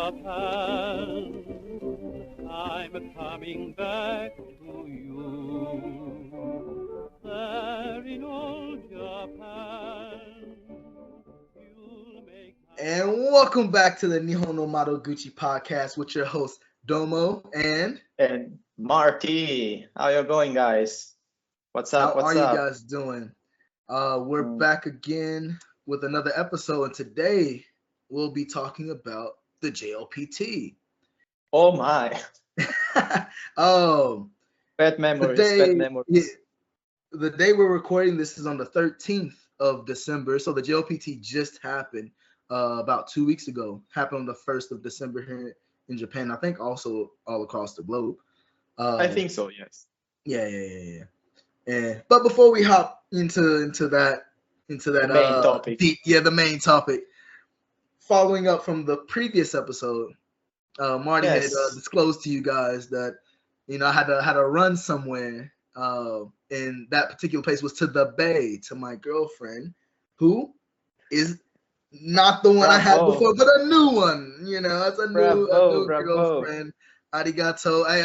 Japan. I'm coming back to you. There in old Japan. And welcome back to the Nihon no Madoguchi Podcast with your host Domo and Marty. How you going, guys? What's up? How are you guys doing? We're back again with another episode, and today we'll be talking about the JLPT. Oh my! Bad memories. Bad memories. Yeah, the day we're recording this is on the 13th of December, so the JLPT just happened about 2 weeks ago. Happened on the 1st of December here in Japan. I think also all across the globe. I think so. Yes. Yeah. But before we hop into that main topic. The main topic. Following up from the previous episode, Marty had disclosed to you guys that I had to run somewhere, and that particular place was to the Bay, to my girlfriend, who is not the one I had before, but a new one. It's a new girlfriend. Arigato. Hey,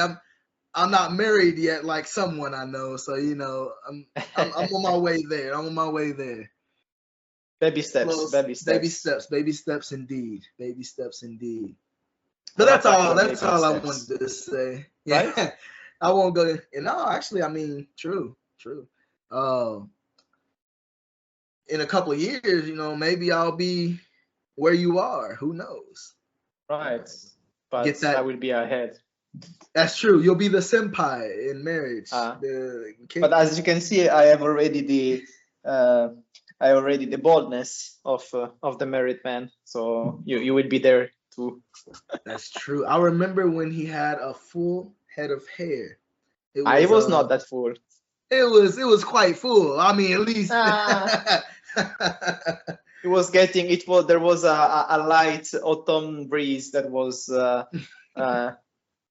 I'm not married yet, like someone I know. So I'm on my way there. Baby steps. Baby steps indeed. But that's all I wanted to say. Yeah, right? I won't go. Actually, I mean, true. In a couple of years, maybe I'll be where you are. Who knows? Right. But I will be ahead. That's true. You'll be the senpai in marriage. But as you can see, I have already the boldness of the married man. So you will be there too. That's true. I remember when he had a full head of hair. I was not that full. It was quite full. I mean, at least it was getting. There was a light autumn breeze that was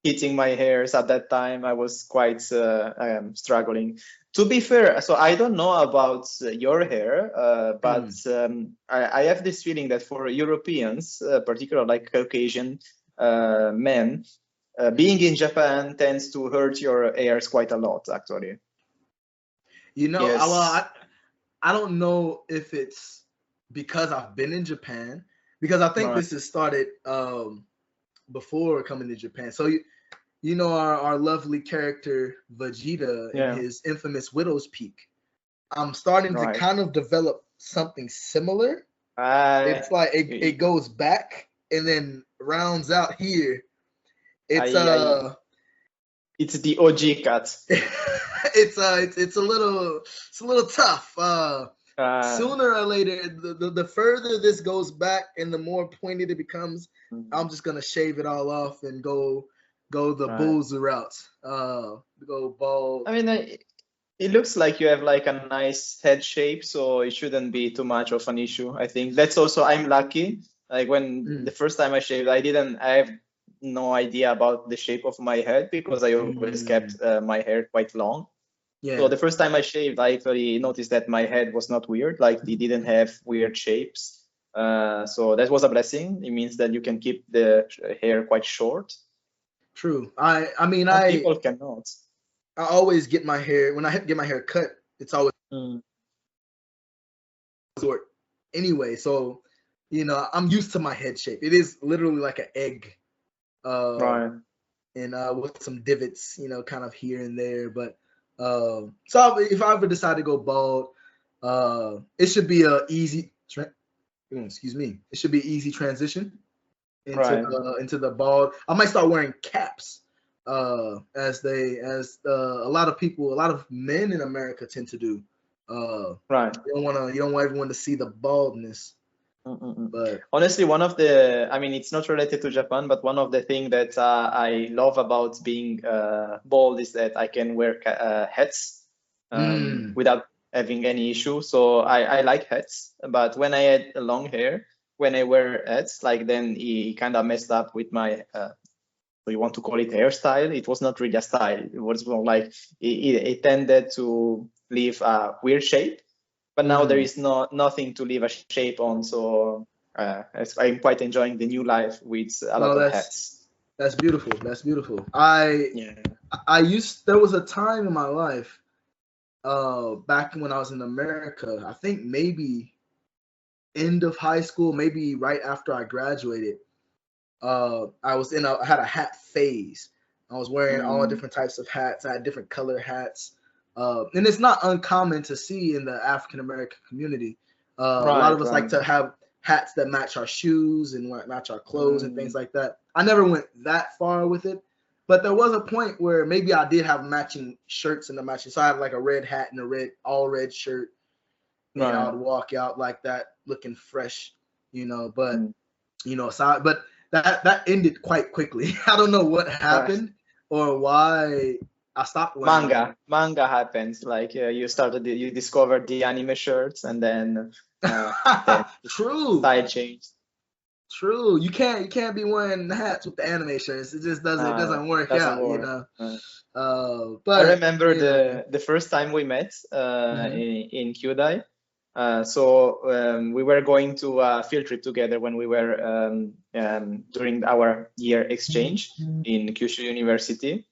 hitting my hairs at that time. I was quite struggling. To be fair, so I don't know about your hair, but I have this feeling that for Europeans, particularly like Caucasian men, being in Japan tends to hurt your hairs quite a lot, actually. Yes. I don't know if it's because I've been in Japan, because I think this has started before coming to Japan. So our lovely character Vegeta in his infamous Widow's Peak. I'm starting to kind of develop something similar. It's like it goes back and then rounds out here. It's the OG cut. it's a little tough. Sooner or later, the further this goes back and the more pointed it becomes, I'm just gonna shave it all off and go the Bulls route. Go bald. I mean, it looks like you have like a nice head shape, so it shouldn't be too much of an issue. I think that's also, I'm lucky. Like when the first time I shaved, I have no idea about the shape of my head because I always kept my hair quite long. Yeah. So the first time I shaved, I actually noticed that my head was not weird. Like it didn't have weird shapes. So that was a blessing. It means that you can keep the hair quite short. True. I mean, people cannot. I always get my hair, when I get my hair cut, it's always short anyway. So, I'm used to my head shape. It is literally like an egg. And with some divots, kind of here and there. But so if I ever decide to go bald, it should be a easy it should be an easy transition into the bald. I might start wearing caps, as a lot of men in America tend to do. You don't want everyone to see the baldness. But honestly, it's not related to Japan, but one of the things that I love about being bald is that I can wear hats without having any issue. So I like hats, but when I had long hair, when I wear hats, like then it kind of messed up with my, so you want to call it hairstyle. It was not really a style. It was more like it tended to leave a weird shape. But now there is nothing to leave a shape on, so I'm quite enjoying the new life with a lot of hats. That's beautiful. That's beautiful. There was a time in my life, back when I was in America, I think maybe end of high school, maybe right after I graduated, I had a hat phase. I was wearing all different types of hats. I had different color hats. And it's not uncommon to see in the African American community. A lot of us like to have hats that match our shoes and match our clothes and things like that. I never went that far with it, but there was a point where maybe I did have matching shirts and the matching. So I had like a red hat and a all red shirt, and I would walk out like that, looking fresh, But but that ended quite quickly. I don't know what happened or why I stopped wearing manga happens. Like you discovered the anime shirts, and then true style changed. True. You can't be wearing hats with the anime shirts. It just doesn't work out. But I remember the first time we met in Kyodai. So we were going to a field trip together when we were during our year exchange in Kyushu University,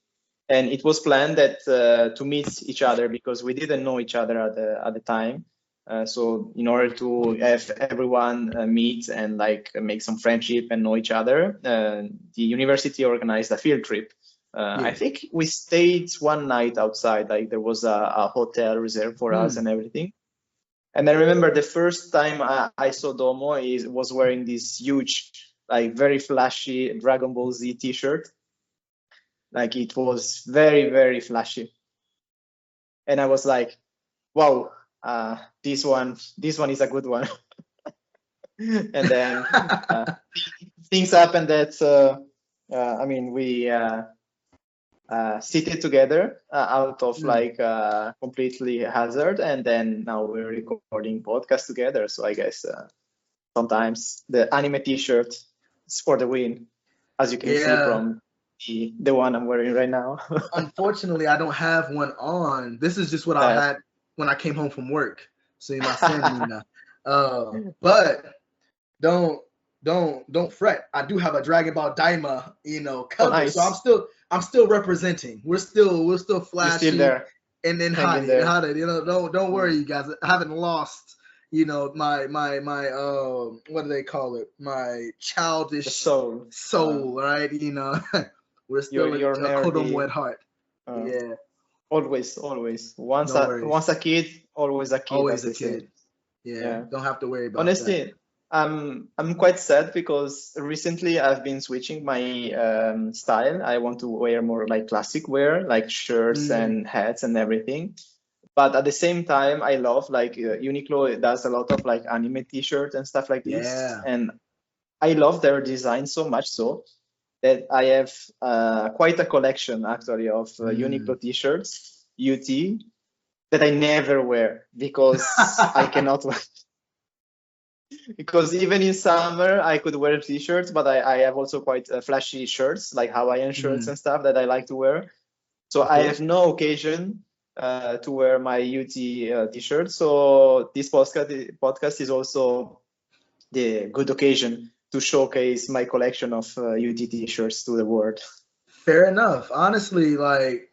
and it was planned that to meet each other because we didn't know each other at the time. So in order to have everyone meet and like make some friendship and know each other, the university organized a field trip. I think we stayed one night outside. Like there was a hotel reserved for us and everything. And I remember the first time I saw Domo, was wearing this huge, like very flashy Dragon Ball Z T-shirt. Like it was very, very flashy. And I was like, wow, this one is a good one. And then things happened that, we seated together out of like completely hazard, and then now we're recording podcast together. So I guess sometimes the anime T-shirt is for the win, as you can see from the one I'm wearing right now. Unfortunately, I don't have one on. This is just what I had when I came home from work. So you might send me now. But don't fret. I do have a Dragon Ball Daima, cover. Nice. So I'm still representing. We're still flashing. You're still there. And then hide it. Don't worry, you guys. I haven't lost, my what do they call it? My childish soul, right? We're still a Kodomo at heart. Always. Once a kid, always a kid. Always a kid. Yeah. Don't have to worry about honestly, that. I'm quite sad because recently I've been switching my style. I want to wear more like classic wear, like shirts and hats and everything. But at the same time, I love like Uniqlo does a lot of like anime T-shirts and stuff like this. And I love their design so much so that I have quite a collection actually of Uniqlo T-shirts, UT, that I never wear because I cannot wear. Because even in summer, I could wear T-shirts, but I have also quite flashy shirts, like Hawaiian shirts and stuff that I like to wear. So I have no occasion to wear my UT T-shirt. So this podcast is also the good occasion to showcase my collection of UT T-shirts to the world. Fair enough. Honestly, like,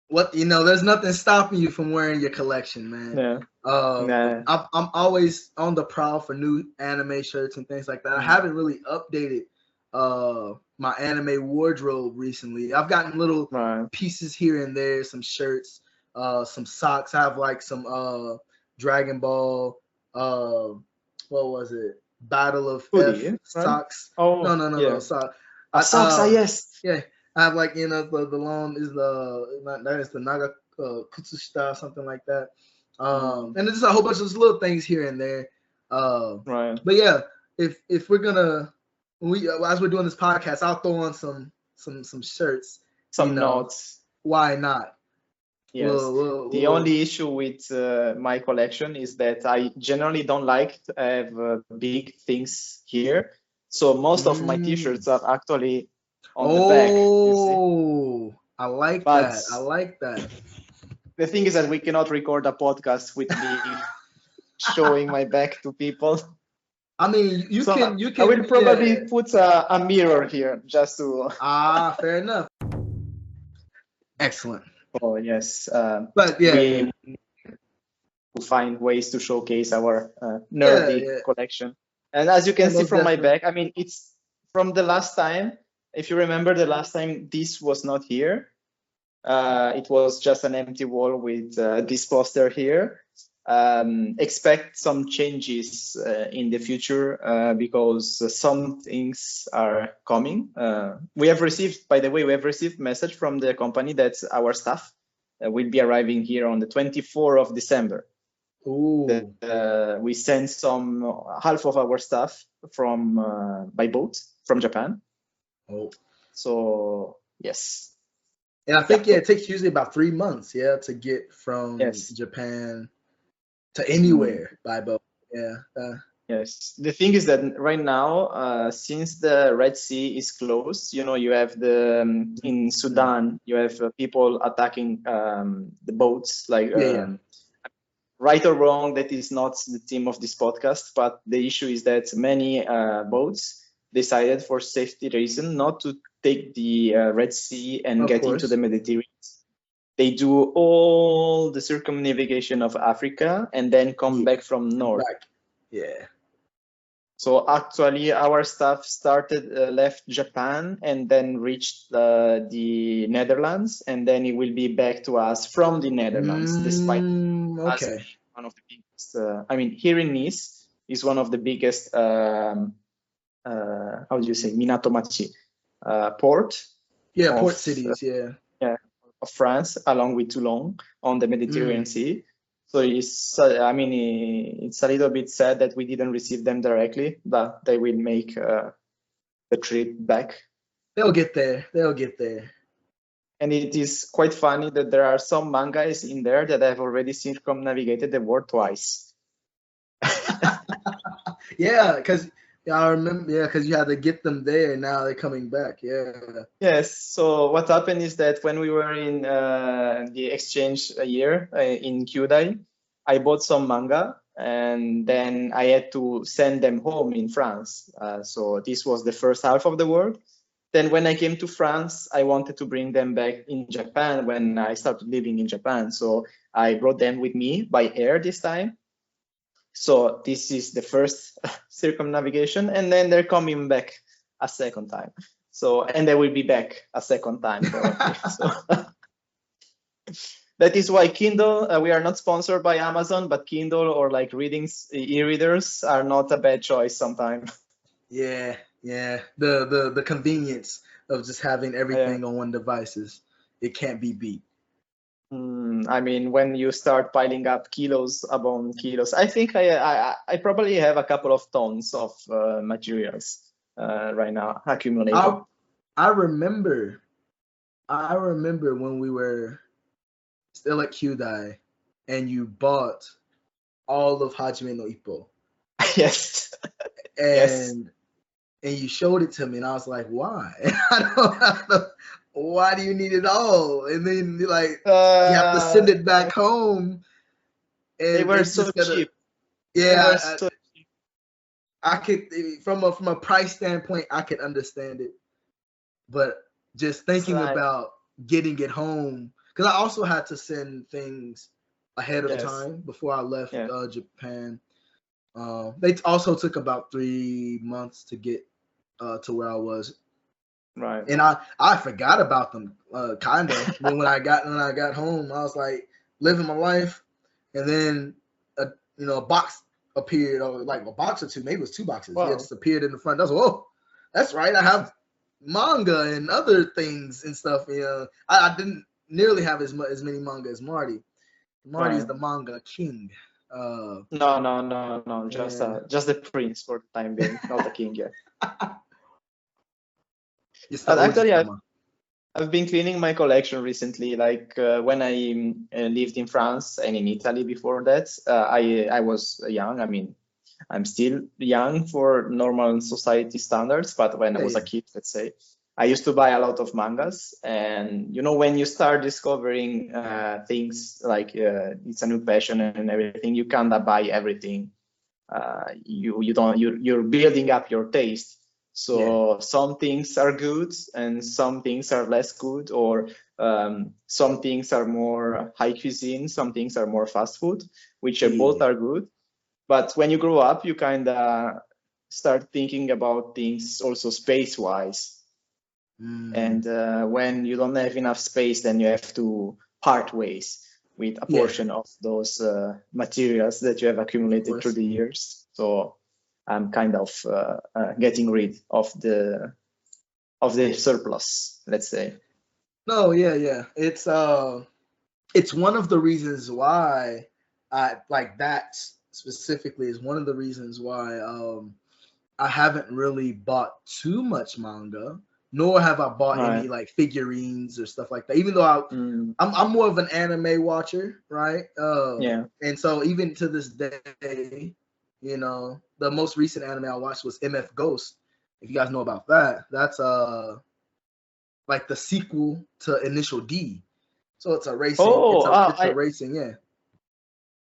there's nothing stopping you from wearing your collection, man. I'm always on the prowl for new anime shirts and things like that. I haven't really updated my anime wardrobe recently. I've gotten little pieces here and there, some shirts, some socks. I have like some Dragon Ball, what was it? Battle of Hoodie, socks. Oh, no, socks. Socks, yes. Yeah. I have like the long is the Naga Kutsushita, something like that. And there's just a whole bunch of little things here and there. But yeah, if we're gonna as we're doing this podcast, I'll throw on some shirts. Some notes. Why not? Yes. The only issue with my collection is that I generally don't like to have big things here. So most of my T-shirts are actually on the back. Oh, I like that. The thing is that we cannot record a podcast with me showing my back to people. I mean, you So can. I will probably put a mirror here just to. Fair enough. Excellent. Oh yes. But yeah, we to find ways to showcase our nerdy collection. And as you can see from my back, I mean, it's from the last time. If you remember, the last time this was not here. It was just an empty wall with this poster here. Expect some changes in the future because some things are coming. We have received, by the way, message from the company that our stuff will be arriving here on the 24th of December. Ooh. We sent half of our stuff from by boat from Japan. Oh. So yes. And I think it takes usually about 3 months, to get from Japan to anywhere by boat. Yes. The thing is that right now, since the Red Sea is closed, you have in Sudan, you have people attacking the boats. Like right or wrong, that is not the theme of this podcast. But the issue is that many boats decided, for safety reason, not to take the Red Sea and get into the Mediterranean. They do all the circumnavigation of Africa and then come back from north. So actually, our staff left Japan and then reached the Netherlands, and then it will be back to us from the Netherlands, despite us one of the biggest. Here in Nice is one of the biggest. How do you say, Minatomachi port? Port cities. Of France, along with Toulon on the Mediterranean Sea. So it's a little bit sad that we didn't receive them directly, but they will make the trip back. They'll get there. And it is quite funny that there are some mangas in there that have already circumnavigated the world twice. Because I remember, because you had to get them there, and now they're coming back. Yes. So what happened is that when we were in the exchange year in Kyudai, I bought some manga, and then I had to send them home in France. So this was the first half of the world. Then when I came to France, I wanted to bring them back in Japan when I started living in Japan. So I brought them with me by air this time. So this is the first circumnavigation, and then they're coming back a second time. So, and they will be back a second time. So that is why Kindle, we are not sponsored by Amazon, but Kindle or like e-readers are not a bad choice sometimes. The convenience of just having everything on one device it can't be beat. When you start piling up kilos upon kilos, I think I probably have a couple of tons of materials right now accumulated. I remember when we were still at Kyudai and you bought all of Hajime no Ippo. Yes. And you showed it to me, and I was like, why? Why do you need it all? And then you have to send it back home. And they were so cheap. I could, from a price standpoint, I could understand it, but just thinking about getting it home, because I also had to send things ahead of time before I left Japan. They also took about 3 months to get to where I was. Right. And I forgot about them, kind of. when I got home, I was like living my life, and then a box appeared, or like a box or two, maybe it was 2 boxes. Wow. It just appeared in the front. I was like, whoa, that's right. I have manga and other things and stuff. I didn't nearly have as many manga as Marty. Marty is the manga king. No. Just the prince for the time being, not the king yet. Actually, I've been cleaning my collection recently. Like when I lived in France and in Italy before that, I was young. I'm still young for normal society standards, but when I was a kid, let's say, I used to buy a lot of mangas. And when you start discovering things like it's a new passion and everything, you can't buy everything you're building up your taste. So some things are good and some things are less good, or some things are more high cuisine, some things are more fast food, which both are good. But when you grow up, you kind of start thinking about things also space-wise. And when you don't have enough space, then you have to part ways with a portion of those materials that you have accumulated through the years. So I'm kind of getting rid of the surplus, let's say. No, yeah. It's one of the reasons why I like that specifically is one of the reasons why I haven't really bought too much manga, nor have I bought any like figurines or stuff like that. Even though I'm more of an anime watcher, right? And so even to this day, you know, the most recent anime I watched was MF Ghost. If you guys know about that, that's like the sequel to Initial D. So it's a racing. It's a racing,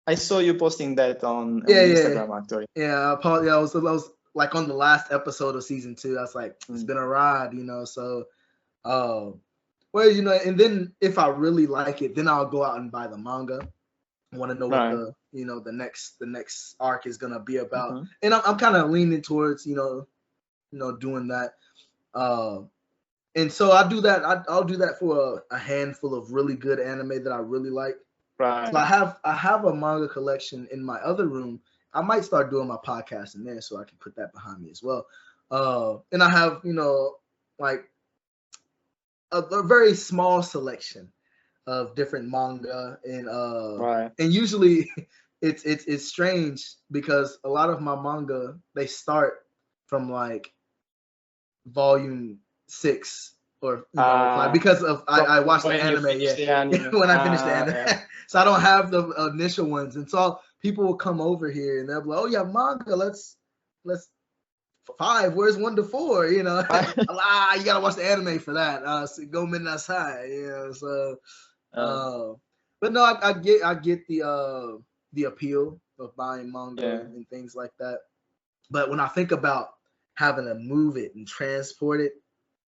I saw you posting that on Instagram, actually. Yeah, I was like on the last episode of season 2. I was like, it's been a ride, you know. So, well, you know, and then if I really like it, then I'll go out and buy the manga. I want to know what the next arc is gonna be about, and I'm kind of leaning towards you know doing that. And so I do that. I'll do that for a handful of really good anime that I really like. Right. So I have a manga collection in my other room. I might start doing my podcast in there, so I can put that behind me as well. And I have like a very small selection of different manga, and usually it's strange because a lot of my manga they start from like volume 6 or like because of I watched the anime when I finished the anime. So I don't have the initial ones, and so people will come over here and they'll be like, oh yeah, manga, let's 5, where's 1 to 4, you know? You gotta watch the anime for that. So go midnight side, you know. So but no, I get the appeal of buying manga and things like that. But when I think about having to move it and transport it,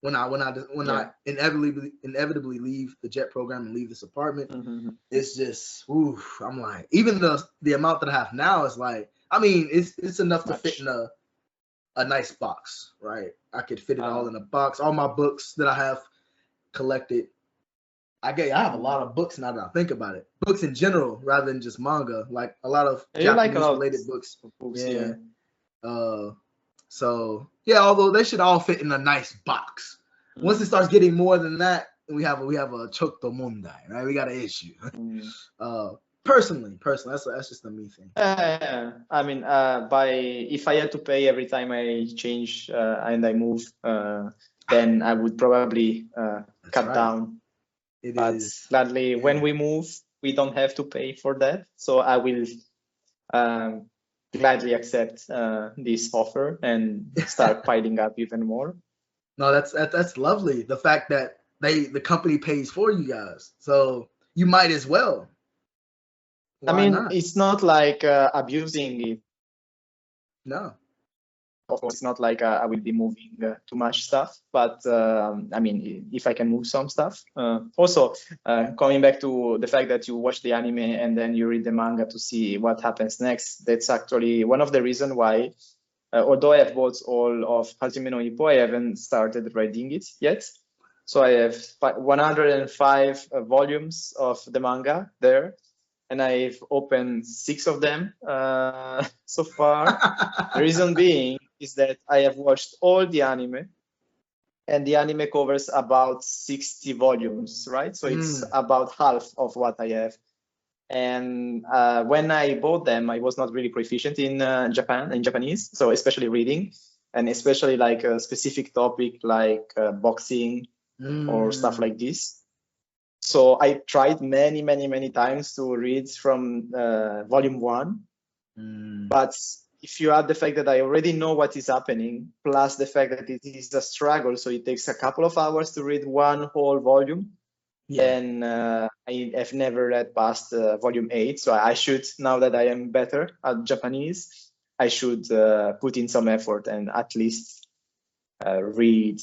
when I inevitably leave the jet program and leave this apartment, it's just I'm like, even the amount that I have now is like, I mean, it's enough to fit in a nice box, right? I could fit it all in a box. All my books that I have collected, I have a lot of books now that I think about it. Books in general, rather than just manga, like a lot of Japanese related books. So yeah, although they should all fit in a nice box. Once it starts getting more than that, we have a chotto mondai, right? We got an issue. Personally, that's just a me thing. I mean, if I had to pay every time I change and I move, then I would probably cut down. But gladly, when we move, we don't have to pay for that. So I will gladly accept this offer and start piling up even more. No, that's lovely. The fact that the company pays for you guys, so you might as well. Why not? It's not like abusing it. No. Of course, it's not like I will be moving too much stuff, but if I can move some stuff. Also, coming back to the fact that you watch the anime and then you read the manga to see what happens next, that's actually one of the reasons why, although I have bought all of Hajime no Ippo, I haven't started reading it yet. So I have 105 volumes of the manga there, and I've opened 6 of them so far. The reason being is that I have watched all the anime, and the anime covers about 60 volumes, right? So it's about half of what I have. And when I bought them, I was not really proficient in Japanese, so especially reading, and especially like a specific topic like boxing or stuff like this. So I tried many times to read from volume 1, but if you add the fact that I already know what is happening, plus the fact that it is a struggle, so it takes a couple of hours to read one whole volume, and I have never read past volume 8, so I should, now that I am better at Japanese, I should put in some effort and at least read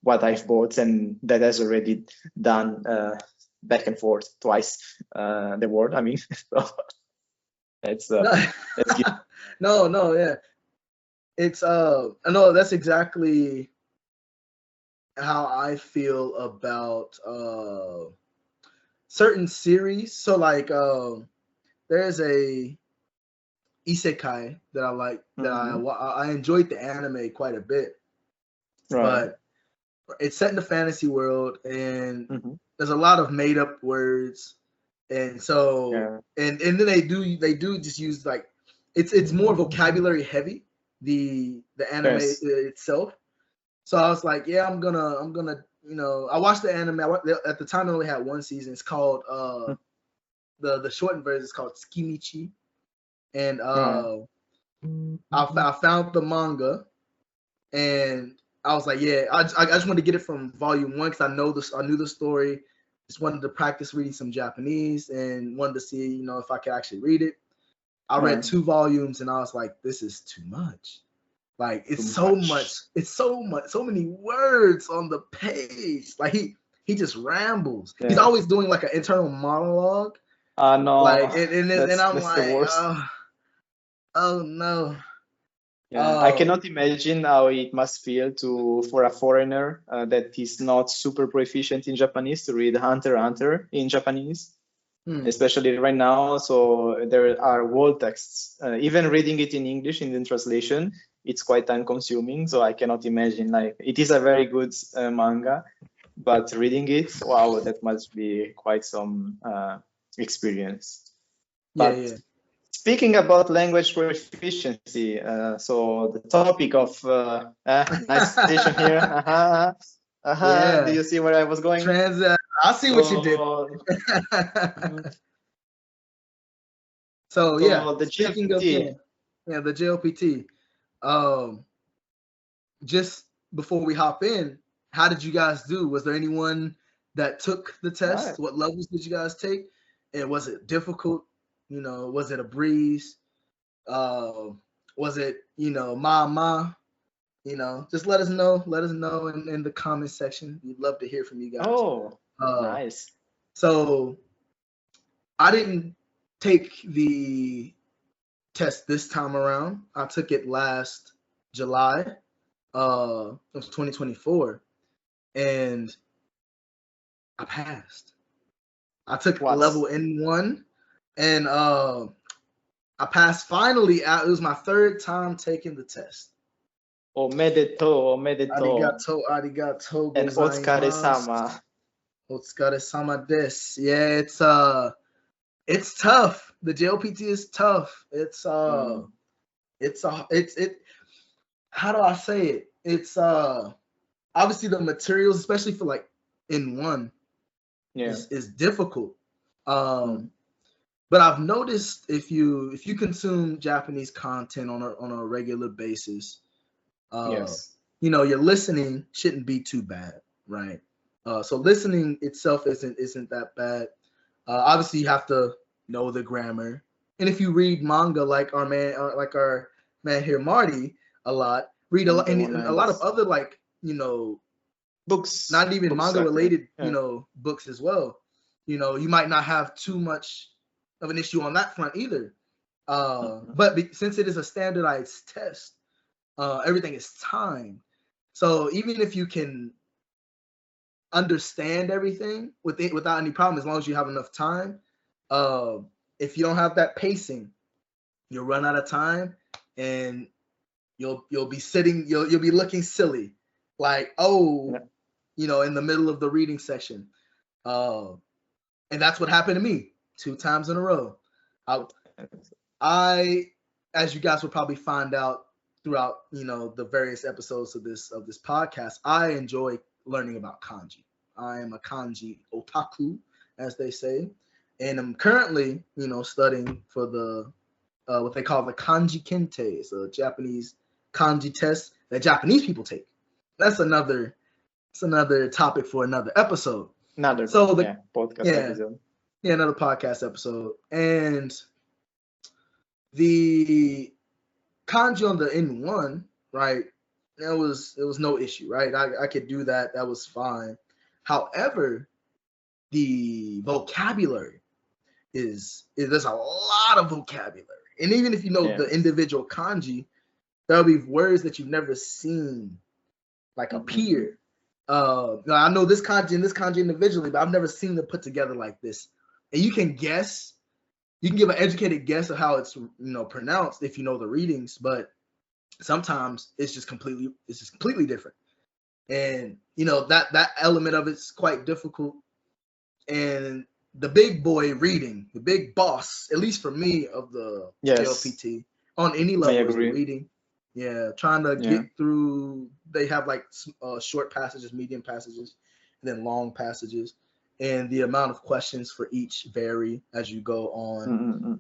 what I've bought, and that has already done back and forth twice the word. I mean, so it's good. No, yeah. It's no, that's exactly how I feel about certain series. So like there's a isekai that I like that I enjoyed the anime quite a bit. But it's set in the fantasy world, and there's a lot of made up words, and so and then they do just use like it's more vocabulary heavy, the anime itself. So I was like, yeah, I'm gonna I watched the anime. At the time I only had one season. It's called the shortened version is called Tsukimichi, and I found the manga, and I was like, yeah, I just wanted to get it from volume 1 because I knew the story. Just wanted to practice reading some Japanese and wanted to see, if I could actually read it. I read 2 volumes and I was like, this is too much. Like it's so many words on the page. Like he just rambles. Yeah. He's always doing like an internal monologue. No. Like and I'm like, oh no. Yeah, I cannot imagine how it must feel for a foreigner that is not super proficient in Japanese to read Hunter x Hunter in Japanese, especially right now. So there are wall texts. Even reading it in English in the translation, it's quite time-consuming. So I cannot imagine. Like it is a very good manga, but reading it, wow, that must be quite some experience. But yeah. Speaking about language proficiency, so the topic of nice station here. Yeah. Do you see where I was going? I see what you did. So yeah, the JLPT. The JLPT. Just before we hop in, how did you guys do? Was there anyone that took the test? Right. What levels did you guys take? And was it difficult? Was it a breeze? Was it, ma? Just let us know. Let us know in the comment section. We'd love to hear from you guys. Oh, nice. So I didn't take the test this time around. I took it last July of 2024, and I passed. I took level N1. And I passed finally. It was my 3rd time taking the test. Omedetou. Arigatou. And otsukare-sama. Otsukare-sama desu. Yeah, it's tough. The JLPT is tough. It's how do I say it? It's obviously the materials, especially for like N1, is difficult. But I've noticed if you consume Japanese content on a regular basis, your listening shouldn't be too bad, right? So listening itself isn't that bad. Obviously, you have to know the grammar, and if you read manga like our man here Marty a lot, read a lot, and a lot of other books, not even manga related books as well. You might not have too much of an issue on that front either. But since it is a standardized test, everything is timed. So even if you can understand everything without any problem, as long as you have enough time, if you don't have that pacing, you'll run out of time and you'll be sitting, you'll be looking silly, like in the middle of the reading session. And that's what happened to me 2 times in a row. I, as you guys will probably find out throughout, the various episodes of this podcast, I enjoy learning about kanji. I am a kanji otaku, as they say, and I'm currently, studying for the what they call the kanji kente. It's a Japanese kanji test that Japanese people take. That's another topic for another episode. Podcast episode. Yeah, another podcast episode. And the kanji on the N1, right? It was no issue, right? I could do that. That was fine. However, the vocabulary is there's a lot of vocabulary, and even if you know the individual kanji, there'll be words that you've never seen like appear. I know this kanji and this kanji individually, but I've never seen them put together like this. And you can guess, you can give an educated guess of how it's pronounced if you know the readings, but sometimes it's just completely different. And that element of it's quite difficult. And the big boy reading, the big boss, at least for me, of the JLPT on any level is the reading. Yeah, trying to get through. They have like short passages, medium passages, and then long passages, and the amount of questions for each vary as you go on.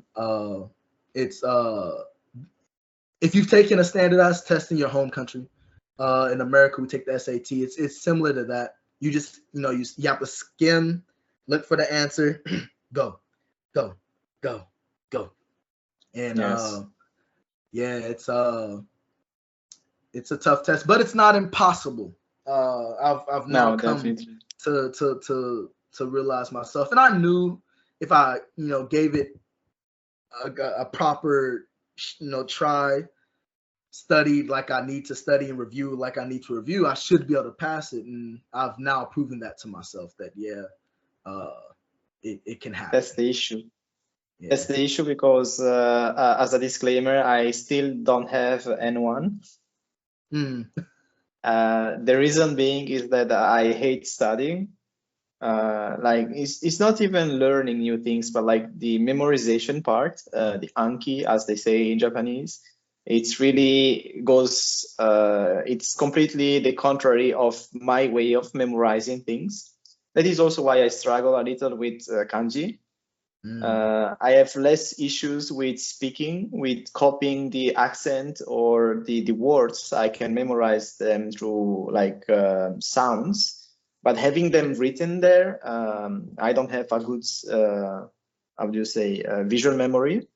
It's if you've taken a standardized test in your home country, in America we take the SAT. It's similar to that. You just you have to skim, look for the answer, go, and it's a tough test, but it's not impossible. I've now come to realize myself, and I knew if I gave it a proper try, studied like I need to study and review like I need to review, I should be able to pass it, and I've now proven that to myself that it can happen. That's the issue. Yeah. That's the issue because as a disclaimer, I still don't have N1. The reason being is that I hate studying. Like it's not even learning new things, but like the memorization part, the Anki, as they say in Japanese, it's really goes. It's completely the contrary of my way of memorizing things. That is also why I struggle a little with kanji. I have less issues with speaking, with copying the accent or the words. I can memorize them through like sounds, but having them written there, I don't have a good, how do you say, visual memory.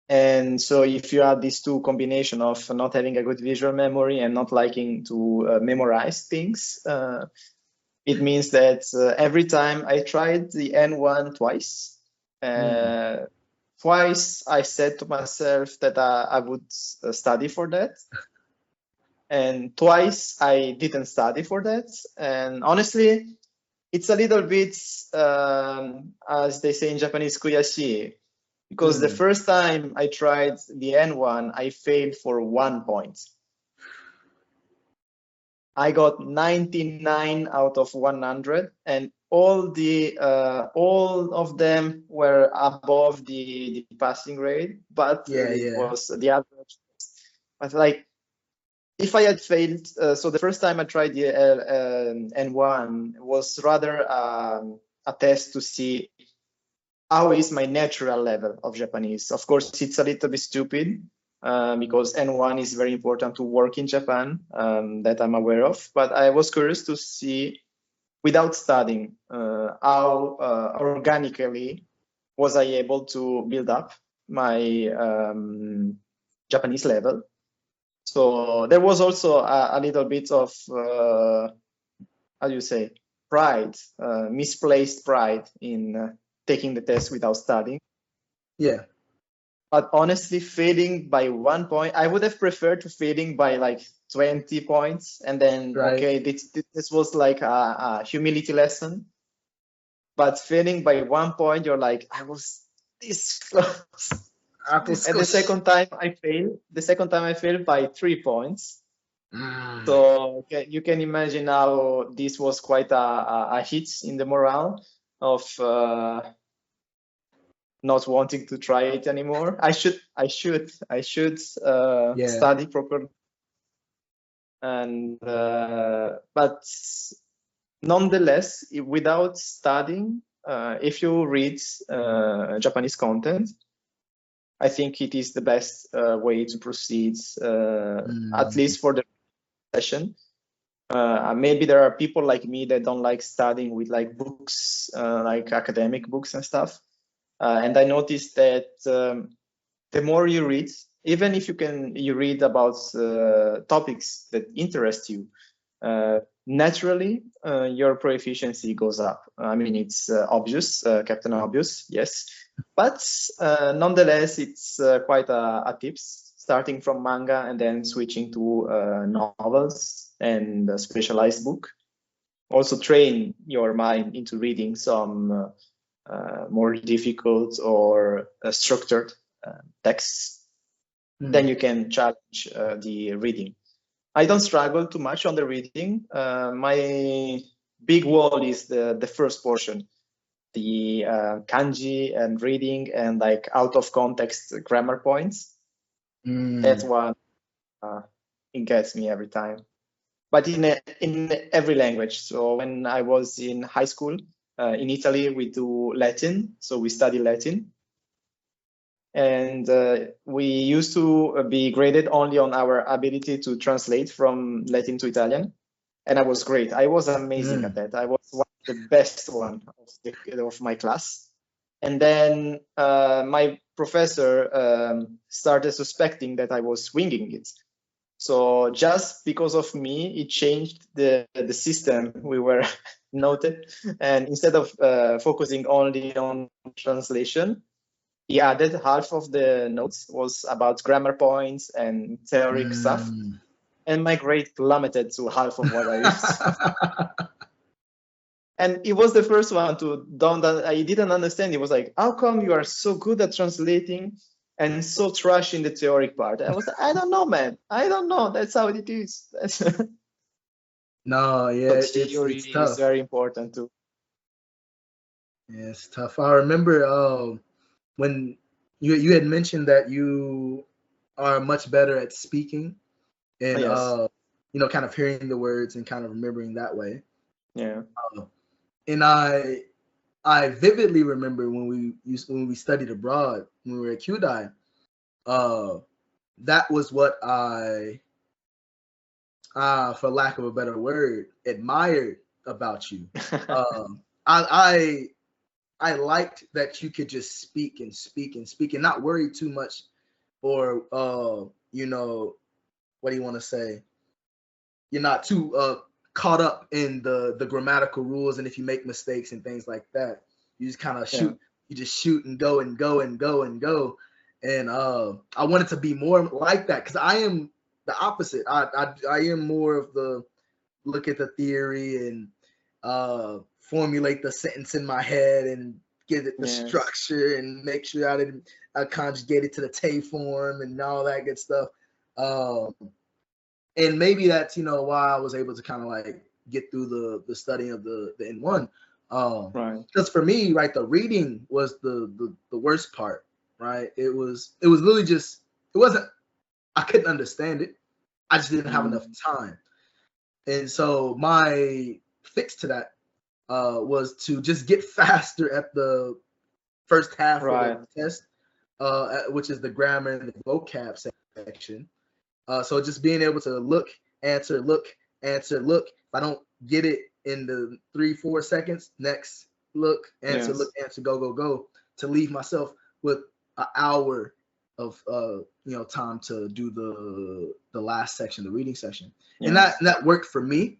And so if you add these two combination of not having a good visual memory and not liking to memorize things, it means that every time I tried the N1 twice, twice I said to myself that I would study for that. And twice I didn't study for that. And honestly, it's a little bit, as they say in Japanese, kuyashi. Because the first time I tried the N1, I failed for 1 point. I got 99 out of 100, and all of them were above the passing rate, but it was the average. But like, if I had failed, so the first time I tried the N1 was rather a test to see how is my natural level of Japanese. Of course, it's a little bit stupid. Because N1 is very important to work in Japan, that I'm aware of. But I was curious to see, without studying, how organically was I able to build up my Japanese level. So there was also a little bit of, how do you say, pride, misplaced pride in taking the test without studying. Yeah. But honestly, failing by 1 point, I would have preferred to failing by like 20 points. And then, okay, this was like a humility lesson. But failing by 1 point, you're like, I was this close. And the second time I failed by 3 points. So you can imagine how this was quite a hit in the morale of not wanting to try it anymore. I should study properly. And but nonetheless, without studying, if you read Japanese content, I think it is the best way to proceed, at least for the session. Maybe there are people like me that don't like studying with like books, like academic books and stuff. And I noticed that the more you read, even if you read about topics that interest you, naturally your proficiency goes up. I mean, it's obvious, Captain Obvious, yes, but nonetheless, it's quite a tips, starting from manga and then switching to novels and a specialized book. Also train your mind into reading some more difficult or structured texts. Then you can challenge the reading. I don't struggle too much on the reading. My big wall is the first portion, the kanji and reading and like out of context grammar points. That's one it gets me every time. But in every language. So when I was in high school in Italy, we do Latin, so we study Latin. And we used to be graded only on our ability to translate from Latin to Italian. And I was great. I was amazing at that. I was one of the best one of my class. And then my professor started suspecting that I was winging it. So just because of me, it changed the system we were noted. And instead of focusing only on translation, he added half of the notes was about grammar points and theoretic stuff. And my grade plummeted to half of what I used. And it was the first one I didn't understand. It was like, how come you are so good at translating and so trash in the theoretic part? I was like, I don't know, man. I don't know. That's how it is. No, yeah, it's tough. It's very important too. Yeah, it's tough. I remember when you had mentioned that you are much better at speaking and kind of hearing the words and kind of remembering that way. Yeah. And I vividly remember when we studied abroad when we were at Kyudai. That was what I, for lack of a better word, admired about you. I liked that you could just speak and speak and speak and not worry too much, or what do you want to say? You're not too caught up in the grammatical rules, and if you make mistakes and things like that, you just kind of shoot. You just shoot and go and go and go and go. And I wanted to be more like that because I am the opposite. I am more of the look at the theory and formulate the sentence in my head and give it the structure and make sure I conjugate it to the Tay form and all that good stuff. And maybe that's why I was able to kind of like get through the studying of the N1. Right. Because for me, right, the reading was the worst part. Right. It was literally just I couldn't understand it. I just didn't have enough time. And so my fix to that was to just get faster at the first half of the test, which is the grammar and the vocab section. So just being able to look, answer, look, answer, look. If I don't get it in the 3-4 seconds, next, look, answer, look, answer, go, go, go, to leave myself with an hour of time to do the last section, the reading section. And that worked for me.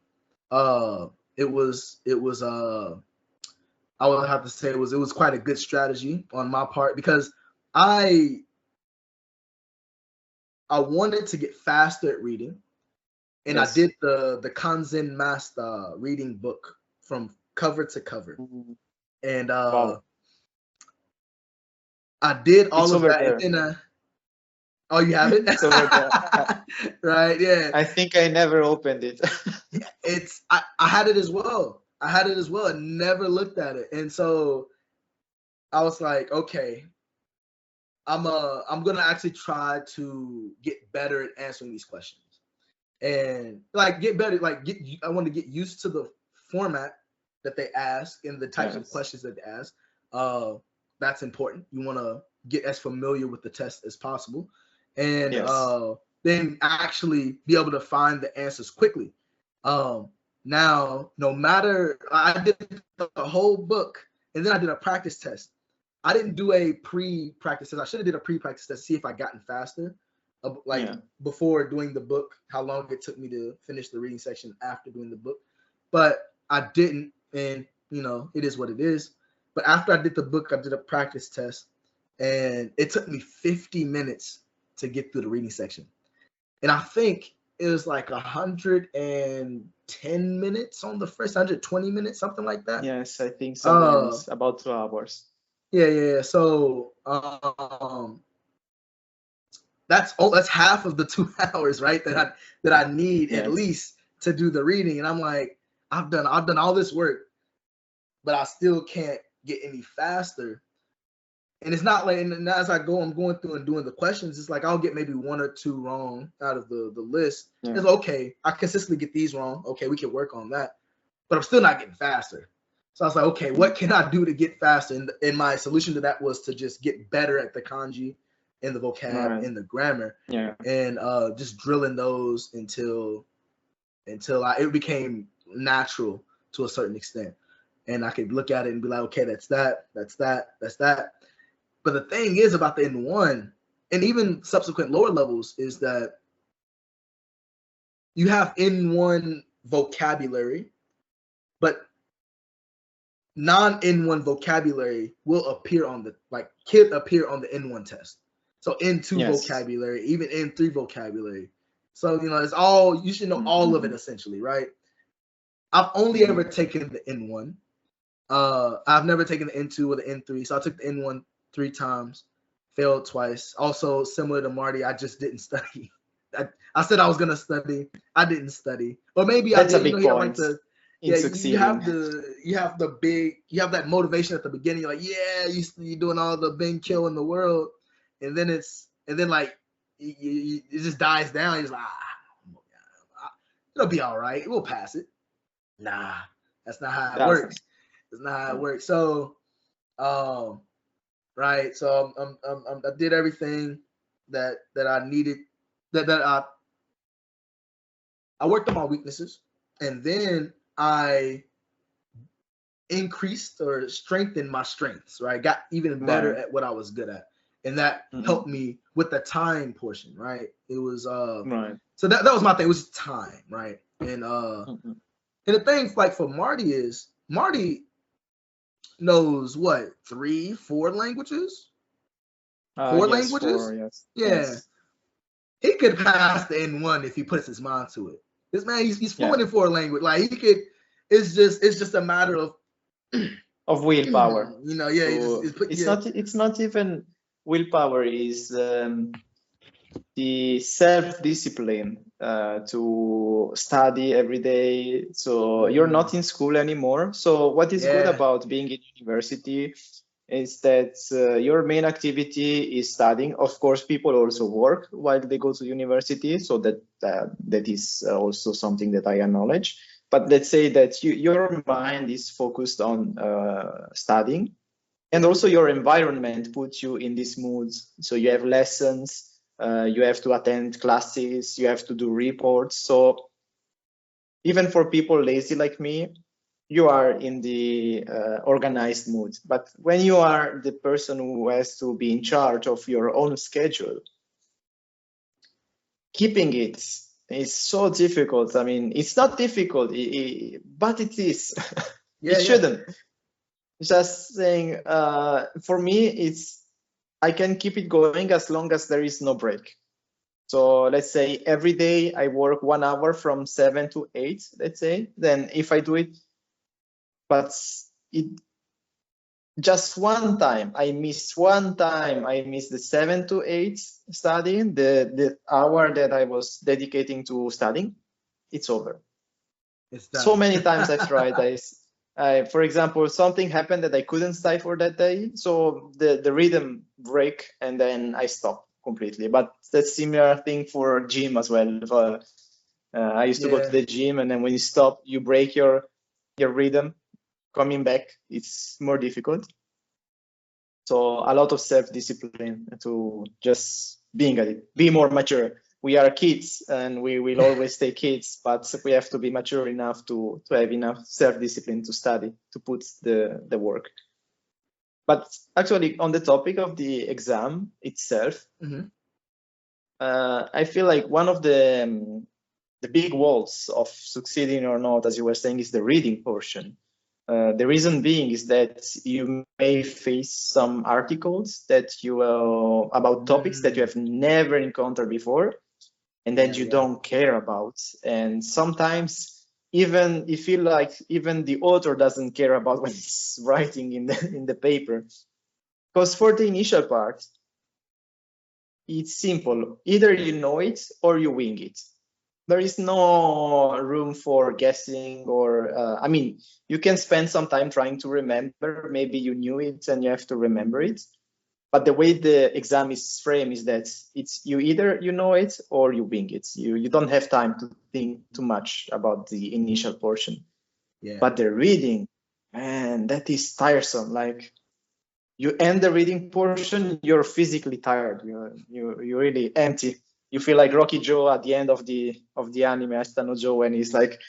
It was I would have to say it was quite a good strategy on my part because I wanted to get faster at reading, and I did the Kanzen Master reading book from cover to cover, and I did all of that. And then, oh, you have it? It's over there. Right? Yeah. I think I never opened it. I had it as well. And never looked at it, and so I was like, okay. I'm gonna actually try to get better at answering these questions, and like get better. I want to get used to the format that they ask and the types of questions that they ask. That's important. You want to get as familiar with the test as possible, and then actually be able to find the answers quickly. Now, no matter, I did the whole book, and then I did a practice test. I didn't do a pre-practice test. I should have did a pre-practice test to see if I gotten faster. before doing the book, how long it took me to finish the reading section after doing the book. But I didn't, and it is what it is. But after I did the book, I did a practice test, and it took me 50 minutes to get through the reading section. And I think it was like 110 minutes on the first, 120 minutes, something like that. Yes, I think sometimes about 2 hours. Yeah. So that's half of the 2 hours, right? That I need at least to do the reading. And I'm like, I've done all this work, but I still can't get any faster. And it's not like, and as I'm going through and doing the questions, it's like I'll get maybe 1 or 2 wrong out of the list. Yeah. It's okay, I consistently get these wrong. Okay, we can work on that, but I'm still not getting faster. So I was like, okay, what can I do to get faster? And my solution to that was to just get better at the kanji and the vocab and the grammar, and just drilling those until it became natural to a certain extent, and I could look at it and be like, okay, that's that. But the thing is about the N1 and even subsequent lower levels is that you have N1 vocabulary, but non-N1 vocabulary will appear on the N1 test. So N2 vocabulary, even N3 vocabulary. So it's all, you should know all of it essentially, right? I've only ever taken the N1. I've never taken the N2 or the N3. So I took the N1 3 times, failed twice. Also, similar to Marty, I just didn't study. I said I was gonna study. I didn't study, or maybe that's I a big point. You have that motivation at the beginning. You're like, you're doing all the bane kill in the world, and then it just dies down. You're just like, it'll be all right. We'll pass it. Nah, that's not how it works. That's not how it works. So, right. So I did everything that I needed. That I worked on my weaknesses, and then I increased or strengthened my strengths. Right, got even better at what I was good at, and that helped me with the time portion. Right, it was So that was my thing. It was time. Right, and and the thing like for Marty is Marty knows what 3-4 languages. 4 languages. 4, yes. Yeah. Yes. He could pass the N1 if he puts his mind to it. This man, he's fluent in 4 language. Like he could. It's just a matter of willpower. It's not even willpower. Is the self-discipline to study every day. So you're not in school anymore. So what is good about being in university is that your main activity is studying. Of course, people also work while they go to university, so that is also something that I acknowledge. But let's say that your mind is focused on studying, and also your environment puts you in this mood. So you have lessons, you have to attend classes, you have to do reports. So even for people lazy like me, you are in the organized mood. But when you are the person who has to be in charge of your own schedule, keeping it is so difficult. I mean, it's not difficult, but it is. It shouldn't. Just saying, for me, I can keep it going as long as there is no break. So let's say every day I work 1 hour from 7 to 8, let's say. Then if I do it, but just one time I miss the 7 to 8 studying, the hour that I was dedicating to studying, it's over. So many times I've tried. For example, something happened that I couldn't study for that day, so the rhythm break, and then I stop completely. But that's similar thing for gym as well. I used to go to the gym, and then when you stop, you break your rhythm. Coming back, it's more difficult. So a lot of self-discipline to just being at it, be more mature. We are kids and we will always stay kids, but we have to be mature enough to have enough self-discipline to study, to put the work. But actually on the topic of the exam itself, I feel like one of the big walls of succeeding or not, as you were saying, is the reading portion. The reason being is that you may face some articles that you about topics that you have never encountered before, and that you don't care about. And sometimes even you feel like even the author doesn't care about what he's writing in the paper. Because for the initial part, it's simple. Either you know it or you wing it. There is no room for guessing or, I mean, you can spend some time trying to remember. Maybe you knew it and you have to remember it. But the way the exam is framed is that it's either you know it or you wing it. You don't have time to think too much about the initial portion. Yeah. But the reading, man, that is tiresome. Like, you end the reading portion, you're physically tired. You're really empty. You feel like Rocky Joe at the end of the anime, Ashitano Joe, when he's like,